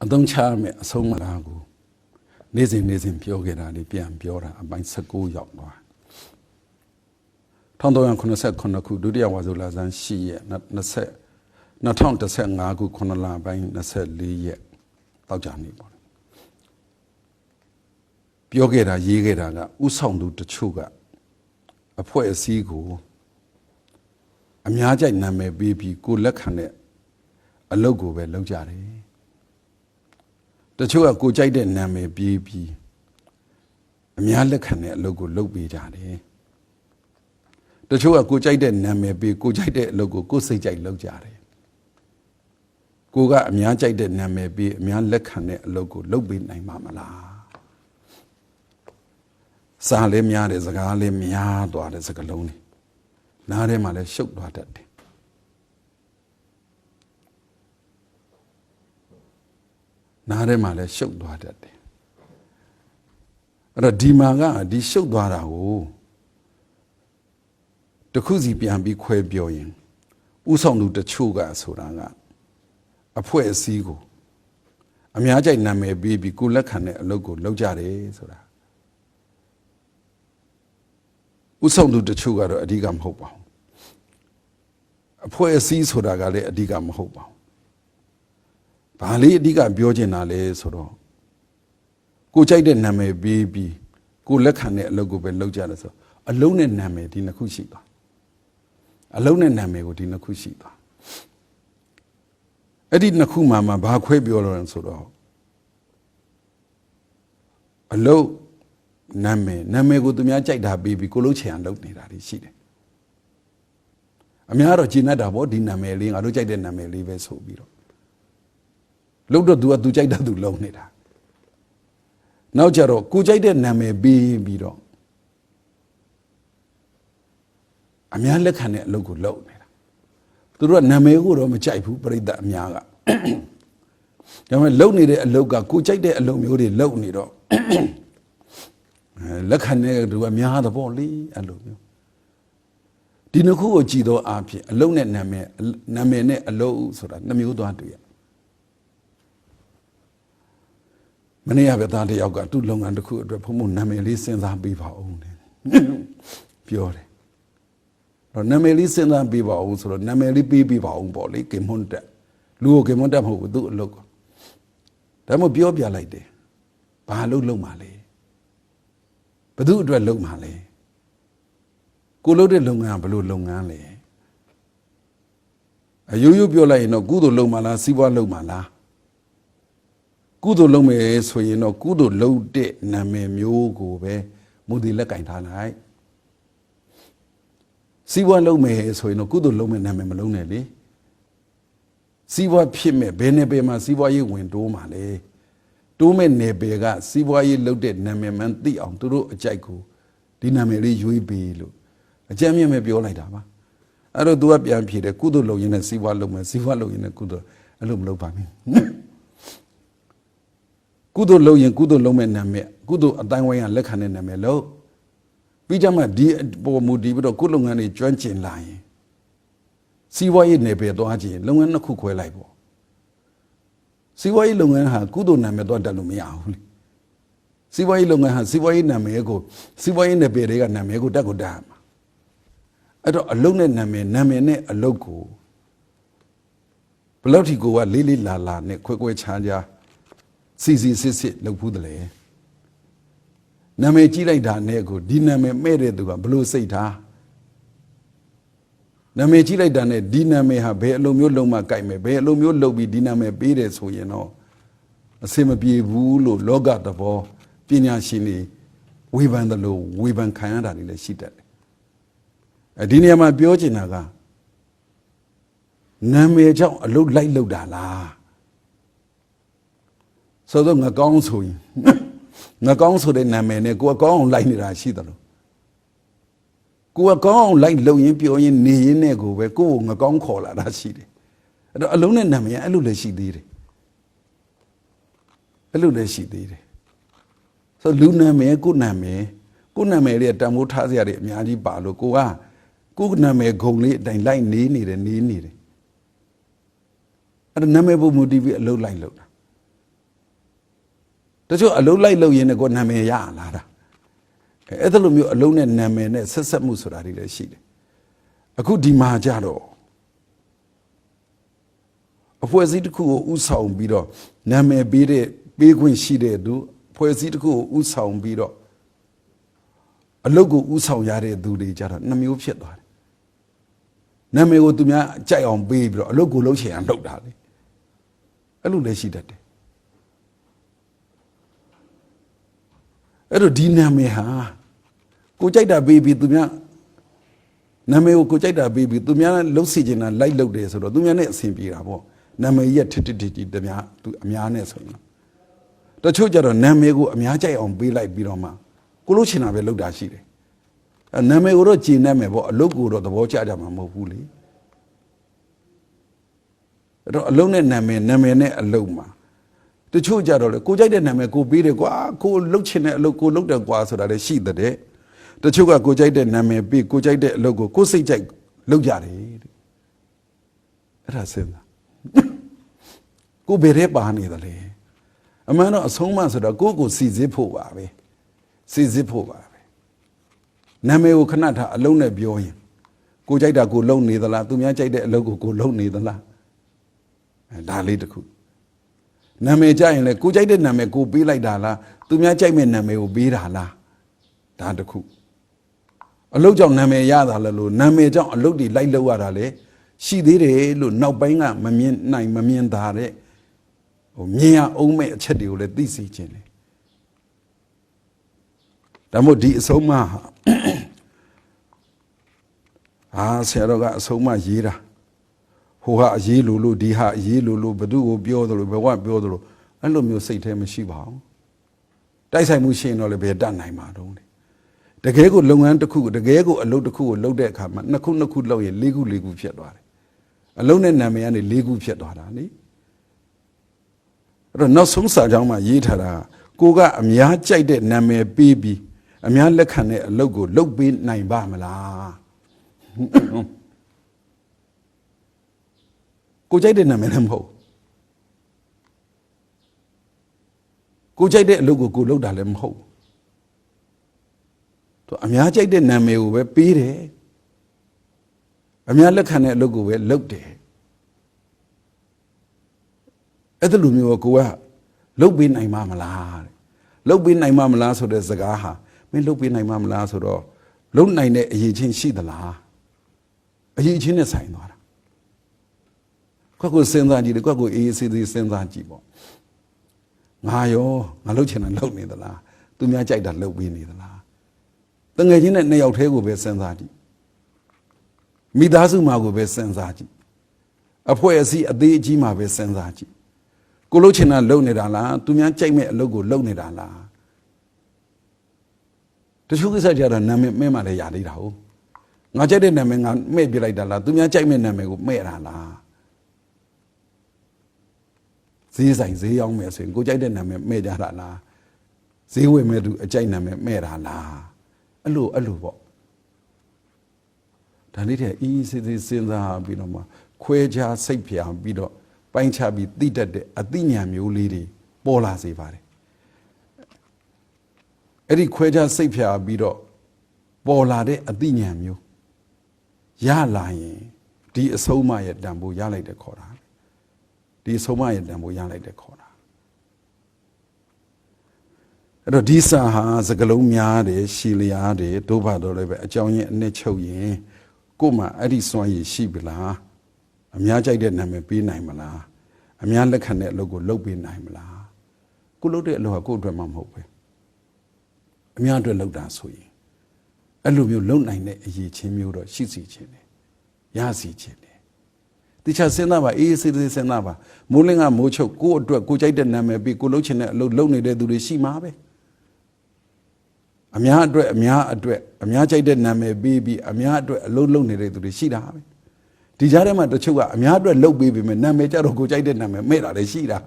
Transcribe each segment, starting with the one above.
အသုံးချမယ်အဆုံးမလားကိုနေ့စဉ်ပြောခဲ့တာလေးပြန်ပြောတာအပိုင်း16ရောက်သွား1389ခုဒုတိယဝါဆိုလဆန်း10ရက်2015ခု9လပိုင်း24ရက်တောက်ကြနေပေါ့ပြောခဲ့တာရေးခဲ့တာကဥဆောင်သူတချို့ကအဖွဲ့အစည်းကိုအများကြိုက်နာမည်ပေးပြီးကိုလက်ခံတဲ့အလုပ်ကိုပဲလုပ်ကြတယ်တချို့ကကိုကြိုက်တဲ့နာမည်ပေးပြီးအများလက်ခံတဲ့အလုပ်ကိုလုပ်ပေးကြတယ်တချို့ကကိုကြိုက်တဲ့နာမည်ပေးကိုကြိုက်တဲ့အလုပ်ကိုကိုစိတ်ကြိုက်လုပ်ကြတယ်ကိုကအများကြိုက်တဲ့နာမည်ပေးအများလက်ခံတဲ့အလုပ်ကိုလုပ်ပေးနိုင်မှာမလားစားလည်းများတယ်စကားလည်းများသွားတယ်စကားလုံးတွေနားထဲမှာလည်းရှုပ်သွားတတ်တယ်နားထဲမှာလည်းရှုပ်သွားတတ်တယ်အဲ့တော့ဒီမှာကဒီရှုပ်သွားတာကိုတခုစီပြန်ပြီးခွဲပြောရင်ဥဆောင်သူတချို့ကဆိုတာကအဖွဲ့အစည်းကိုအများကြိုက်နာမည်ပေးပြီးကိုလက်ခံတဲ့အလုပ်ကိုလုပ်ကြတယ်ဆိုတာဥဆောင်သူတချို့ကတော့အဓိကမဟုတ်ပါဘူးအဖွဲ့အစည်းဆိုတာကလည်းအဓိကမဟုတ်ပါဘူးဘာလေးအဓိကပြောချင်တာလဲဆိုတော့ကိုကြိုက်တဲ့နာမည်ပေးပြီးကိုလက်ခံတဲ့အလုပ်ကိုပဲလုပ်ကြတယ်ဆိုအလုံးနဲ့နာမည်ဒီနှစ်ခုရှိသွားအလုံးနဲ့နာမည်ကိုဒီနှစ်ခုရှိသွားအဲ့ဒီနှစ်ခုမှာဘာခွဲပြောလို့လဲဆိုတော့အလုံးနာမည်ကိုသူများကြိုက်တာပေးပြီးကိုလုံးချင်အောင်လုပ်နေတာရှိတယ်အများတော့ဂျင်းတ်တာပေါ့ဒီနာမည်လေးငါတို့ကြိုက်တဲ့နာမည်လေးပဲဆိုပြီးတော့လို့တော့သူကြိုက်တာသူလုံးနေတာနောက်ကြတော့ကိုကြိုက်တဲ့နာမည်ပေးပြီးတော့အများလက်ခံတဲ့အလုပ်ကိုလုပ်နေတာသူတို့ကနာမည်ကိုတော့မကြိုက်ဘူးပြိတ္တအများကဒါပေမဲ့လုပ်နေတဲ့အလုပ်ကကိုကြိုက်တဲ့အလုပ်မျိုးတွေလုပ်နေတော့လက်ခံတဲ့သူကများတော့ပေါ့လေအဲ့လိုမျိုးဒီနှစ်ခုကိုကြည်သောအားဖြင့်အလုပ်နဲ့နာမည်နဲ့အလုပ်ဆိုတာနှစ်မျိုးသွားတွေ့ရမနေ့ကပဲသားတယောက်ကသူ့လုပ်ငန်းတစ်ခုအတွက်ဘုံဘုံနာမည်လေးစဉ်းစားပေးပါဦးတယ်ပြောတယ်တော့နာမည်လေးစဉ်းစားပေးပါဦးဆိုတော့နာမည်လေးပေးပါဦးပေါ့လေကေမွန်တက်လူကိုကေမွန်တက်မဟုတ်ဘူးသူ့အလုပ်ကဒါမှပြောပြလိုက်တယ်ဘာလုပ်မှာလဲဘယ်သူအတွက်လုပ်မှာလဲကိုလုပ်တဲ့လုပ်ငန်းကဘယ်လိုလုပ်ငန်းလဲအယိုးယိုးပြောလိုက်ရင်တော့ကုသိုလ်လုပ်မှာလားစီးပွားလုပ်မှာလားကုသိုလ်လုပ်မယ်ဆိုရင်တော့ကုသိုလ်လုပ်တဲ့နာမည်မျိုးကိုပဲမူတည်လက်ကင်ထားလိုက်စီးပွားလုပ်မယ်ဆိုရင်တော့ကုသိုလ်လုပ်မယ်နာမည်မလုံးနဲ့လေစီးပွားဖြစ်မဲ့ဘယ်နယ်ပယ်မှာစီးပွားရေးဝင်တိုးမှာလဲတိုးမဲ့နယ်ပယ်ကစီးပွားရေးလုပ်တဲ့နာမည်မှန်သိအောင်သူတို့အကြိုက်ကိုဒီနာမည်လေးရွေးပေးလို့အကြမ်းမြင့်ပဲပြောလိုက်တာပါအဲ့တော့ तू ကပြန်ဖြေတယ်ကုသိုလ်လုပ်ရင်လည်းစီးပွားလုပ်မယ်စီးပွားလုပ်ရင်လည်းကုသိုလ်အဲ့လိုမလုပ်ပါနဲ့ကုသိုလ်လုပ်ရင်ကုသိုလ်လုပ်မဲ့နာမည်ကုသိုလ်အတိုင်းဝိုင်းကလက်ခံတဲ့နာမည်လို့ပြီးကြမှာဒီပေါ်မူတည်ပြီးတော့ကုလုပ်ငန်းတွေကျွမ်းကျင်လာရင်စီးပွားရေးနယ်ပယ်သွားကြည့်ရင်လုပ်ငန်းနှစ်ခုခွဲလိုက်ပေါ့စီးပွားရေးလုပ်ငန်းဟာကုသိုလ်နာမည်တော့တက်လို့မရဘူးလေစီးပွားရေးလုပ်ငန်းဟာစီးပွားရေးနာမည်ကိုစီးပွားရေးနယ်ပယ်တွေကနာမည်ကိုတက်ကိုတက်မှာအဲ့တော့အလုပ်နဲ့နာမည်နဲ့အလုပ်ကိုဘယ်လောက်ထိကိုကလေးလာနဲ့ခွဲခြားစီစစ်လုပ်ဘူးတလေနာမည်ကြီးလိုက်တာနဲ့ကိုဒီနာမည်မဲ့တဲ့သူကဘလို့စိတ်ထားနာမည်ကြီးလိုက်တာနဲ့ဒီနာမည်ဟာဘယ်အလိုမျိုးလုံးမကြိုက်မယ်ဘယ်အလိုမျိုးလုပ်ပြီးဒီနာမည်ပေးတယ်ဆိုရင်တော့အစင်မပြေဘူးလို့လောကသဘောပညာရှင်တွေဝေဖန်တယ်လို့ဝေဖန်ခံရတာတွေလည်းရှိတတ်တယ်ဒီနေရာမှာပြောချင်တာကနာမည်ကြောင့်အလုပ်လိုက်လုပ်တာလားဆိုတော့ငါကောင်းဆိုရင်ငါကောင်းဆိုတဲ့နာမည်နဲ့ကိုယ်ကောင်းအောင်လိုက်နေတာရှိတယ်လို့ကိုယ်ကောင်းအောင်လိုက်လုပ်ရင်ပြောရင်နေရင်နဲ့ကိုပဲကိုယ်ကိုငါကောင်းခေါ်လာတာရှိတယ်အဲ့တော့အလုံးနဲ့နာမည်အဲ့လိုလည်းရှိသေးတယ်အဲ့လိုလည်းရှိသေးတယ်ဆိုလူနာမည်ကိုနာမည်လေးတန်ဖိုးထားစရာတွေအများကြီးပါလို့ကိုနာမည်ဂုံလေးအတိုင်းလိုက်နေနေတယ်အဲ့တော့နာမည်ပုံမူတည်ပြီးအလုပ်လိုက်လုပ်တာ တချို့အလုံးလိုက်လို့ရင်ကိုနာမည်ရလာတာအဲ့ဒါလိုမျိုးအလုံးနဲ့နာမည်နဲ့ဆက်ဆက်မှုဆိုတာတွေလည်းရှိတယ်အခုဒီမှာကြတော့အဖွဲ့အစည်းတစ်ခုကိုဥဆောင်ပြီးတော့နာမည်ပေးခွင့်ရှိတဲ့သူအဖွဲ့အစည်းတစ်ခုကိုဥဆောင်ပြီးတော့အလုပ်ကိုဥဆောင်ရတဲ့သူတွေကြတော့နှမျိုးဖြစ်သွားတယ်နာမည်ကိုသူများကြိုက်အောင်ပေးပြီးတော့အလုပ်ကိုလုပ်ချင်အောင်လုပ်တာလေအဲ့လိုလည်းရှိတတ်တယ်အဲ့တော့ဒီနာမည်ဟာကိုကြိုက်တာပေးပြီးသူများနာမည်ကိုကြိုက်တာပေးပြီးသူများလှုပ်စီချင်တာလိုက်လုပ်တယ်ဆိုတော့သူများနဲ့အဆင်ပြေတာပေါ့နာမည်ရဲ့ထစ်ကြီးတများသူအများနဲ့ဆိုရင်တချို့ကြတော့နာမည်ကိုအများကြိုက်အောင်ပေးလိုက်ပြီးတော့မှကိုလို့ချင်တာပဲလုပ်တာရှိတယ်နာမည်ကိုတော့ကြည်နေမယ်ပေါ့အလုပ်ကိုတော့သဘောကျကြမှာမဟုတ်ဘူးလေအဲ့တော့အလုပ်နဲ့နာမည်နဲ့အလုပ်မှာတချို့ကြတော့လေကိုကြိုက်တဲ့နာမည်ကိုပေးတယ်ကွာကိုလှုပ်ချင်တဲ့အလုပ်ကိုလုပ်တယ်ကွာဆိုတာလည်းရှိတဲ့တချို့ကကိုကြိုက်တဲ့နာမည်ပေးကိုကြိုက်တဲ့အလုပ်ကိုစိတ်ကြိုက်လုပ်ကြတယ်တဲ့အဲ့ဒါစဉ်းစားကိုဘယ်ထဲပါနေသလဲအမှန်တော့အဆုံးမဆိုတော့ကိုစီစစ်ဖို့ပါပဲစီစစ်ဖို့ပါပဲနာမည်ကိုခဏထားအလုံးနဲ့ပြောရင်ကိုကြိုက်တာကိုလုံနေသလားသူများကြိုက်တဲ့အလုပ်ကိုလုံနေသလားဒါလေးတစ်ခုနာမည်ကြရင်လေကိုကြိုက်တဲ့နာမည်ကိုပေးလိုက်တာလားသူများကြိုက်မဲ့နာမည်ကိုပေးတာလားဒါတစ်ခုအလုပ်ကြောင့်နာမည်ရတာလဲလို့နာမည်ကြောင့်အလုပ်တွေလိုက်လုပ်ရတာလေရှိသေးတယ်လို့နောက်ပိုင်းကမမြင်တာတဲ့မြင်ရအောင်မဲ့အချက်တွေကိုလည်းသိစေခြင်းလေဒါမို့ဒီအဆုံးမဆရာတော်ကအဆုံးမရေးတာဟိုဟာအရေးလို့ဒီဟာအရေးလို့ဘသူကိုပြောသလိုဘဝပြောသလိုအဲ့လိုမျိုးစိတ်ထဲမရှိပါဘူးတိုက်ဆိုင်မှုရှိရင်တော့လည်းဘယ်တတ်နိုင်မှာတော့တကယ်ကိုလုပ်ငန်းတစ်ခုတကယ်ကိုအလုပ်တစ်ခုကိုလုပ်တဲ့အခါမှာနှစ်ခုလုပ်ရင်၄ခုဖြစ်သွားတယ်အလုပ်နဲ့နာမည်ကနေ၄ခုဖြစ်သွားတာလေအဲ့တော့နောက်ဆုံးစာကြောင်းမှာရေးထားတာကိုကအများကြိုက်တဲ့နာမည်ပေးပြီးအများလက်ခံတဲ့အလုပ်ကိုလုပ်ပေးနိုင်ပါမလားကိုကြိုက်တဲ့နာမည်လည်းမဟုတ်ကိုကြိုက်တဲ့အလုပ်ကိုလုပ်တာလည်းမဟုတ်သူအများကြိုက်တဲ့နာမည်ကိုပဲပေးတယ်အများလက်ခံတဲ့အလုပ်ကိုပဲလုပ်တယ်အဲ့ဒါလိုမျိုးကိုကလုပ်ပေးနိုင်မှာမလားလုပ်ပေးနိုင်မှာမလားဆိုတဲ့စကားဟာမင်းလုပ်ပေးနိုင်မှာမလားဆိုတော့လုပ်နိုင်တဲ့အရေးချင်းရှိသလားအရေးချင်းနဲ့ဆိုင်သွားတာကိုစဉ်းစားကြည့်တယ်ကိုအေးအေးဆေးဆေးစဉ်းစားကြည့်ပေါ့ငါလုပ်ချင်တာလုပ်နေသလားသူများကြိုက်တာလုပ်ပေးနေသလားတငယ်ချင်းနဲ့နှစ်ယောက်တည်းကိုပဲစဉ်းစားကြည့်မိသားစုမှာကိုပဲစဉ်းစားကြည့်အဖွဲ့အစည်းအသေးအကြီးမှာပဲစဉ်းစားကြည့်ကိုလုပ်ချင်တာလုပ်နေတာလားသူများကြိုက်မဲ့အလုပ်ကိုလုပ်နေတာလားတချို့ကိစ္စကြတော့နာမည်မဲ့မှလည်းရသေးတာဟုတ်ငါကြိုက်တဲ့နာမည်ငါမဲ့ပြလိုက်တာလားသူများကြိုက်မဲ့နာမည်ကိုမဲ့တာလားဈေးဆိုင်ဈေးရောက်မယ်ဆိုရင်ကိုကြိုက်တဲ့နာမည်မဲ့ကြတာလားဈေးဝယ်မဲ့သူအကြိုက်နာမည်မဲ့တာလားအဲ့လိုပေါ့ဒါလေးတည်းအေးစေးစေးစဉ်းစားပြီးတော့မှခွဲခြားစိတ်ဖြာပြီးတော့ပိုင်းခြားပြီးသိတတ်တဲ့အသိဉာဏ်မျိုးလေးတွေပေါ်လာစေပါတယ်အဲ့ဒီခွဲခြားစိတ်ဖြာပြီးတော့ပေါ်လာတဲ့အသိဉာဏ်မျိုးရလာရင်ဒီအဆုံးအမရဲ့တန်ဖိုးရလိုက်တဲ့ခေါ်တာဒီအဆုံးအမရဲ့တန်ဖိုးရလိုက်တဲ့ခေါ်တာအဲ့တော့ဒီစာဟာစကလုံးများတယ်ရှည်လျားတယ်တို့ဘာတော့လည်းပဲအကြောင်းရင်းအနှစ်ချုပ်ရင်ကို့မှာအဲ့ဒီစွမ်းရည်ရှိပြီလားအများကြိုက်တဲ့နာမည်ပေးနိုင်မလားအများလက်ခံတဲ့အလုပ်ကိုလုပ်ပေးနိုင်မလားကိုလုပ်တဲ့အလုပ်ကကို့အတွက်မှမဟုတ်ပဲအများအတွက်လုပ်တာဆိုရင်အဲ့လိုမျိုးလုပ်နိုင်တဲ့အရေးချင်းမျိုးတော့ရှိစီခြင်းတယ်ရစီခြင်းတယ်တခြားစဉ်းစားပါအေးစေးစေးစဉ်းစားပါမိုးလင်းကမိုးချုပ်ကို့အတွက်ကိုကြိုက်တဲ့နာမည်ပေးကိုလုပ်ချင်တဲ့အလုပ်လုပ်နေတဲ့သူတွေရှိမှာပဲအများအတွက်အများကြိုက်တဲ့နာမည်ပေးပြီးအများအတွက်အလုပ်လုပ်နေတဲ့သူတွေရှိတာပဲဒီကြားထဲမှာတချို့ကအများအတွက်လုပ်ပေးပြီးမယ်နာမည်ကြတော့ကိုကြိုက်တဲ့နာမည်မဲ့တာလည်းရှိတာ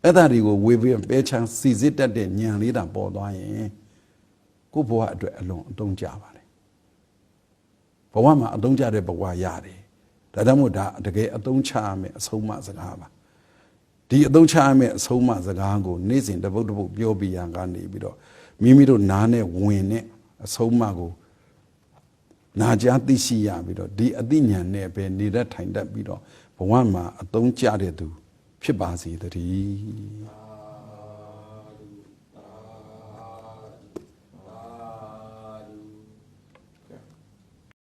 အဲ့ဒါတွေကိုဝေပြီးပဲချမ်းစီစစ်တတ်တဲ့ဉာဏ်လေးတာပေါ်သွားရင်ကိုဘဝအတွက်အလုံးအသုံးကြပါလေဘဝမှာအသုံးကြတဲ့ဘဝရတယ်ဒါကြောင့်မို့ဒါတကယ်အသုံးချရမယ်အဆုံးအမစကားပါ ဒီအသုံးချရမယ့်အဆုံးအမစကားကိုနေ့စဉ်တစ်ပုတ်တစ်ပုတ်ပြောပြရန်ကနေပြီးတော့မိမိတို့နားနဲ့ဝင်နဲ့အဆုံးအမကိုနာကြားသိရှိရပြီးတော့ဒီအသိဉာဏ်နဲ့ပဲနေတတ်ထိုင်တတ်ပြီးတော့ဘဝမှာအသုံးကျတဲ့သူဖြစ်ပါစေတည်း